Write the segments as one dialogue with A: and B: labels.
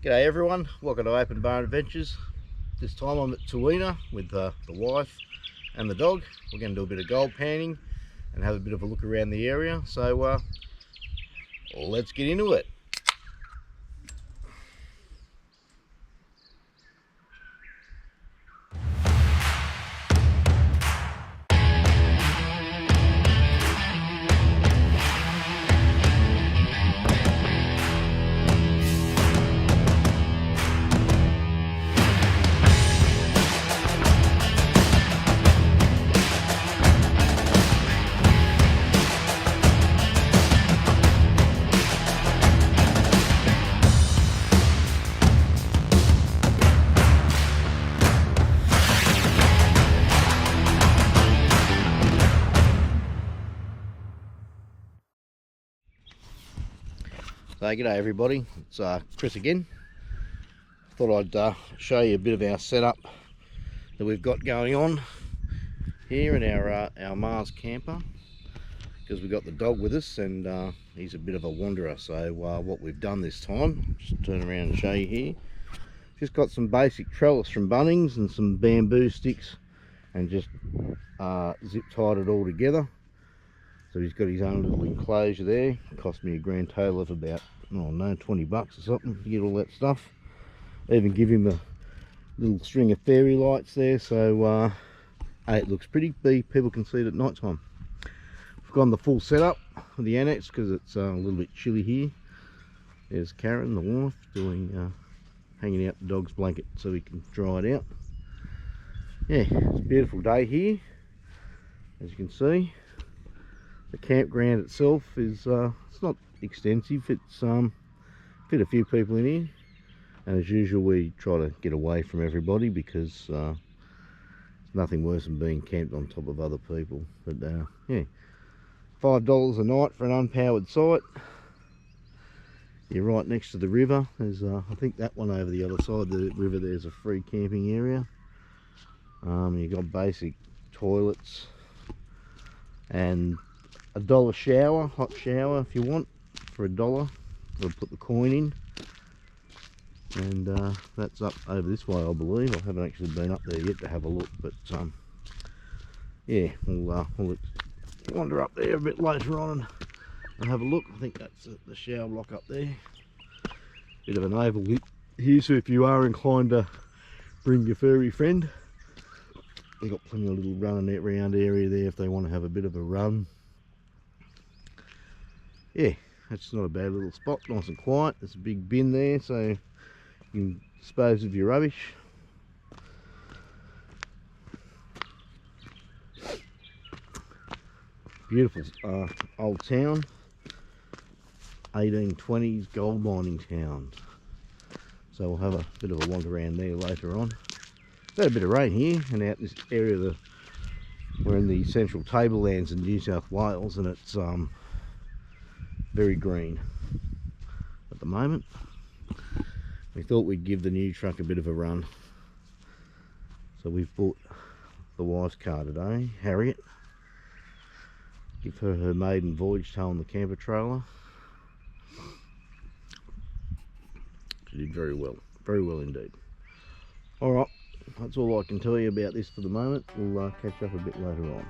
A: G'day everyone, welcome to Open Barn Adventures. This time I'm at Tuena with the wife and the dog. We're going to do a bit of gold panning and have a bit of a look around the area. So let's get into it. So g'day everybody, it's Chris again. Thought I'd show you a bit of our setup that we've got going on here in our Mars camper, because we've got the dog with us and he's a bit of a wanderer. So what we've done this time, just turn around and show you here, just got some basic trellis from Bunnings and some bamboo sticks and just zip tied it all together. So he's got his own little enclosure there. It cost me a grand total of about, I don't know, 20 bucks or something to get all that stuff. Even give him a little string of fairy lights there, so it looks pretty. People can see it at night time. We've gone the full setup with the annex because it's a little bit chilly here. There's Karen, the wife, doing hanging out the dog's blanket so we can dry it out. Yeah, it's a beautiful day here, as you can see. The campground itself is it's not extensive. It's fit a few people in here, and as usual we try to get away from everybody because there's nothing worse than being camped on top of other people. But yeah, $5 a night for an unpowered site. You're right next to the river. There's I think that one over the other side of the river, there's a free camping area. You've got basic toilets and $1 shower, hot shower if you want, for $1. We'll put the coin in, and that's up over this way, I believe. I haven't actually been up there yet to have a look, but yeah, we'll wander up there a bit later on and have a look. I think that's the shower block up there. Bit of an oval here, so if you are inclined to bring your furry friend, they've got plenty of little running around area there if they want to have a bit of a run. Yeah, that's not a bad little spot, nice and quiet. There's a big bin there so you can dispose of your rubbish. Beautiful old town, 1820s gold mining town. So we'll have a bit of a wander around there later on. We've had a bit of rain here and out this area. We're in the central tablelands in New South Wales, and it's very green at the moment. We thought we'd give the new truck a bit of a run, so we've bought the wife's car today, Harriet. Give her maiden voyage towing the camper trailer. She did very well indeed. Alright, that's all I can tell you about this for the moment. We'll catch up a bit later on.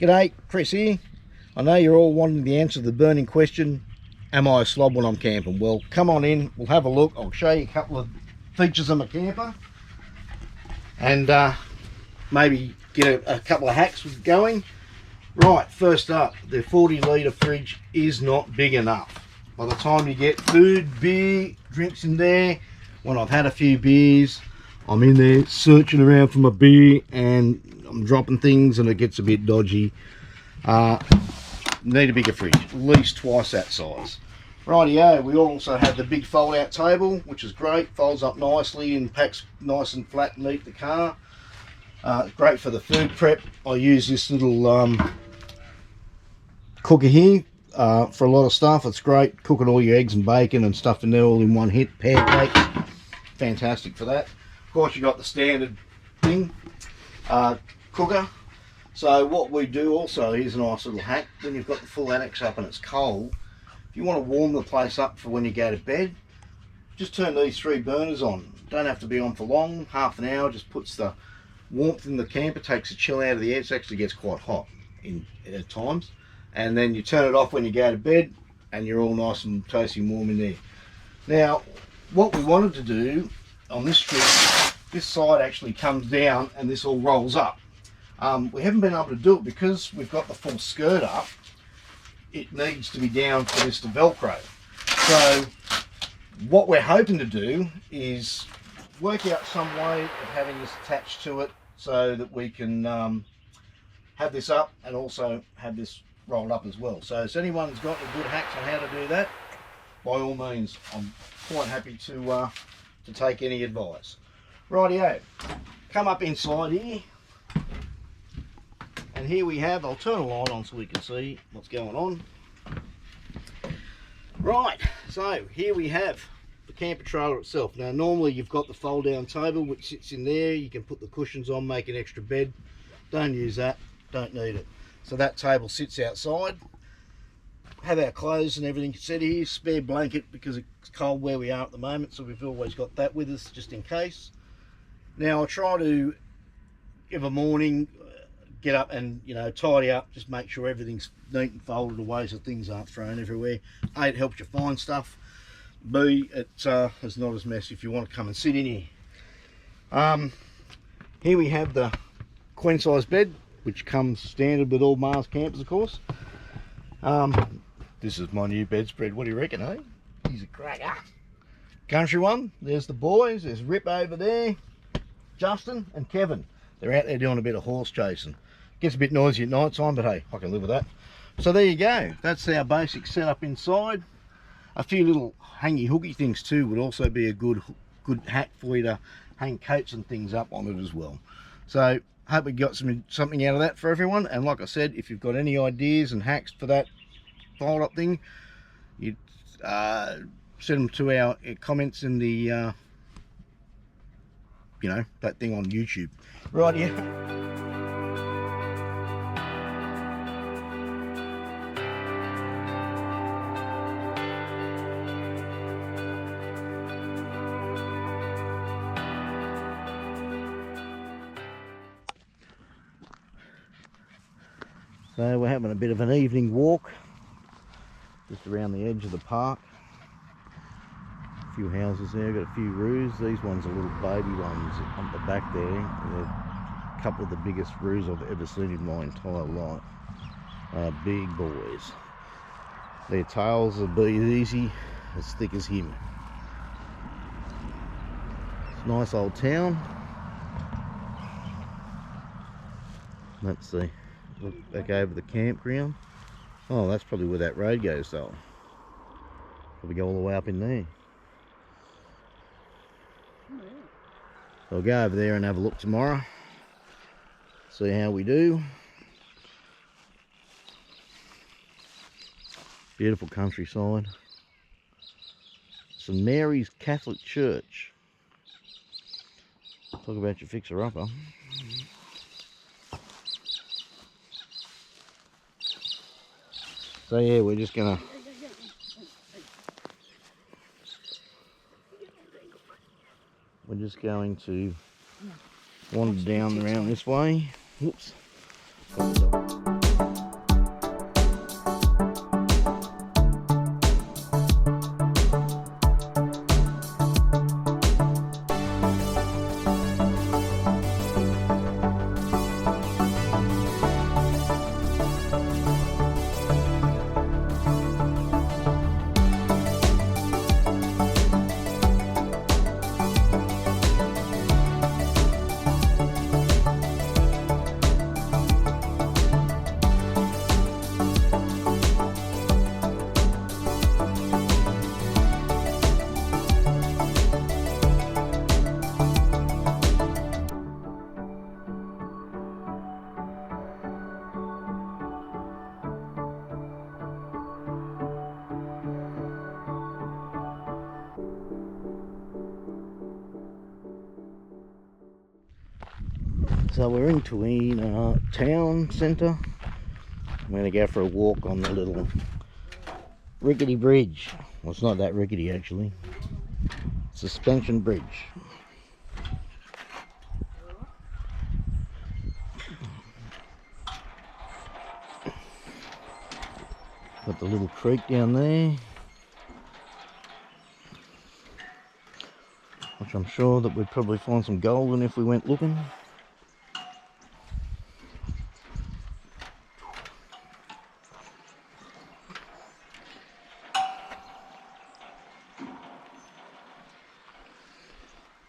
A: G'day, Chris here. I know you're all wanting the answer to the burning question, am I a slob when I'm camping? Well, come on in, we'll have a look. I'll show you a couple of features of my camper and maybe get a couple of hacks going. Right, first up, the 40 litre fridge is not big enough. By the time you get food, beer, drinks in there, when I've had a few beers, I'm in there searching around for my beer and I'm dropping things and it gets a bit dodgy. Need a bigger fridge, at least twice that size. Rightio, we also have the big fold out table, which is great, folds up nicely and packs nice and flat underneath the car. Great for the food prep. I use this little cooker here for a lot of stuff. It's great, cooking all your eggs and bacon and stuff in there all in one hit. Pancakes, fantastic for that. Of course, you got the standard thing, cooker. So what we do also, here's a nice little hack, when you've got the full annex up and it's cold, if you want to warm the place up for when you go to bed, just turn these 3 burners on. Don't have to be on for long, half an hour, just puts the warmth in the camper, takes the chill out of the air. It actually gets quite hot at times. And then you turn it off when you go to bed and you're all nice and toasty and warm in there. Now, what we wanted to do on this strip, this side actually comes down and this all rolls up. We haven't been able to do it because we've got the full skirt up. It needs to be down for this to Velcro. So what we're hoping to do is work out some way of having this attached to it so that we can have this up and also have this rolled up as well. So if anyone's got any good hacks on how to do that, by all means, I'm quite happy to take any advice. Rightio, come up inside here. And here we have, I'll turn a light on so we can see what's going on. Right, so here we have the camper trailer itself. Now normally you've got the fold down table which sits in there. You can put the cushions on, make an extra bed. Don't use that, don't need it. So that table sits outside. Have our clothes and everything set here. Spare blanket because it's cold where we are at the moment, so we've always got that with us just in case. Now I try to, every morning, get up and tidy up, just make sure everything's neat and folded away so things aren't thrown everywhere. A, it helps you find stuff. B, it's not as messy if you want to come and sit in here. Here we have the queen size bed, which comes standard with all Mars campers, of course. This is my new bedspread. What do you reckon, eh? He's a cracker. Country one, there's the boys. There's Rip over there, Justin and Kevin. They're out there doing a bit of horse chasing. Gets a bit noisy at night time, but hey, I can live with that. So there you go. That's our basic setup inside. A few little hangy hooky things too would also be a good hack for you to hang coats and things up on it as well. So hope we got something out of that for everyone. And like I said, if you've got any ideas and hacks for that fold up thing, you send them to our comments in the that thing on YouTube. Right here. So we're having a bit of an evening walk just around the edge of the park. A few houses there, got a few roos. These ones are little baby ones on the back there. They're a couple of the biggest roos I've ever seen in my entire life. Big boys. Their tails will be easy, as thick as him. It's a nice old town. Let's see. Look back over the campground. Oh, that's probably where that road goes though. Probably go all the way up in there. So I'll go over there and have a look tomorrow. See how we do. Beautiful countryside. St Mary's Catholic Church. Talk about your fixer-upper. So yeah, we're just gonna going to wander down around this way. Whoops. So we're in Tuena town centre. I'm going to go for a walk on the little rickety bridge. Well, it's not that rickety actually. Suspension bridge. Got the little creek down there, which I'm sure that we'd probably find some gold in if we went looking.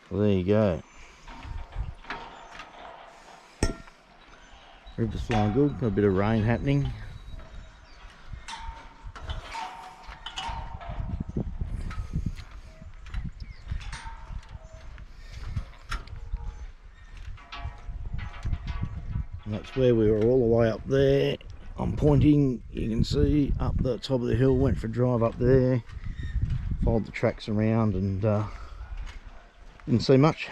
A: Well, there you go. River's flowing good, got a bit of rain happening. And that's where we were all the way up there. I'm pointing, you can see up the top of the hill, went for a drive up there, followed the tracks around and didn't see much.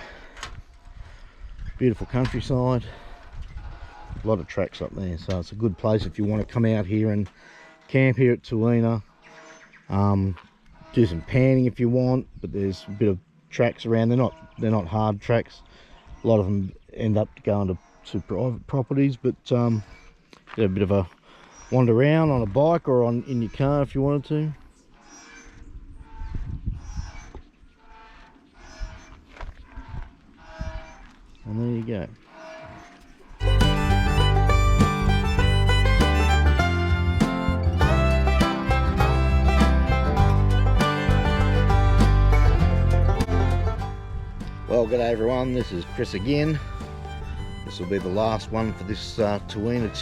A: Beautiful countryside, a lot of tracks up there, so it's a good place if you want to come out here and camp here at Tuena. Do some panning if you want, but there's a bit of tracks around. They're not hard tracks. A lot of them end up going to private properties, but get a bit of a wander around on a bike or in your car if you wanted to. And there you go. Well, g'day everyone, this is Chris again. This will be the last one for this Tuena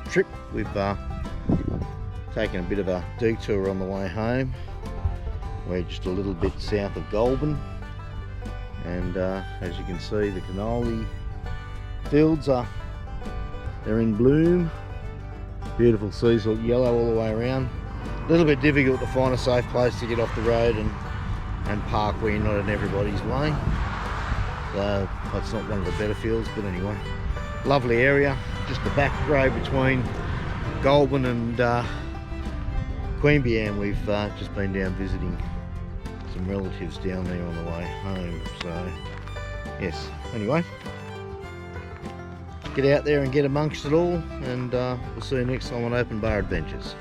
A: trip. We've taken a bit of a detour on the way home. We're just a little bit south of Goulburn, and as you can see, the canola fields they're in bloom. Beautiful sea salt yellow all the way around. A little bit difficult to find a safe place to get off the road and park where you're not in everybody's way. So that's not one of the better fields, but anyway, lovely area. Just the back road between Goulburn and Queanbeyan. We've just been down visiting some relatives down there on the way home. So yes, anyway, get out there and get amongst it all, and we'll see you next time on Open Bar Adventures.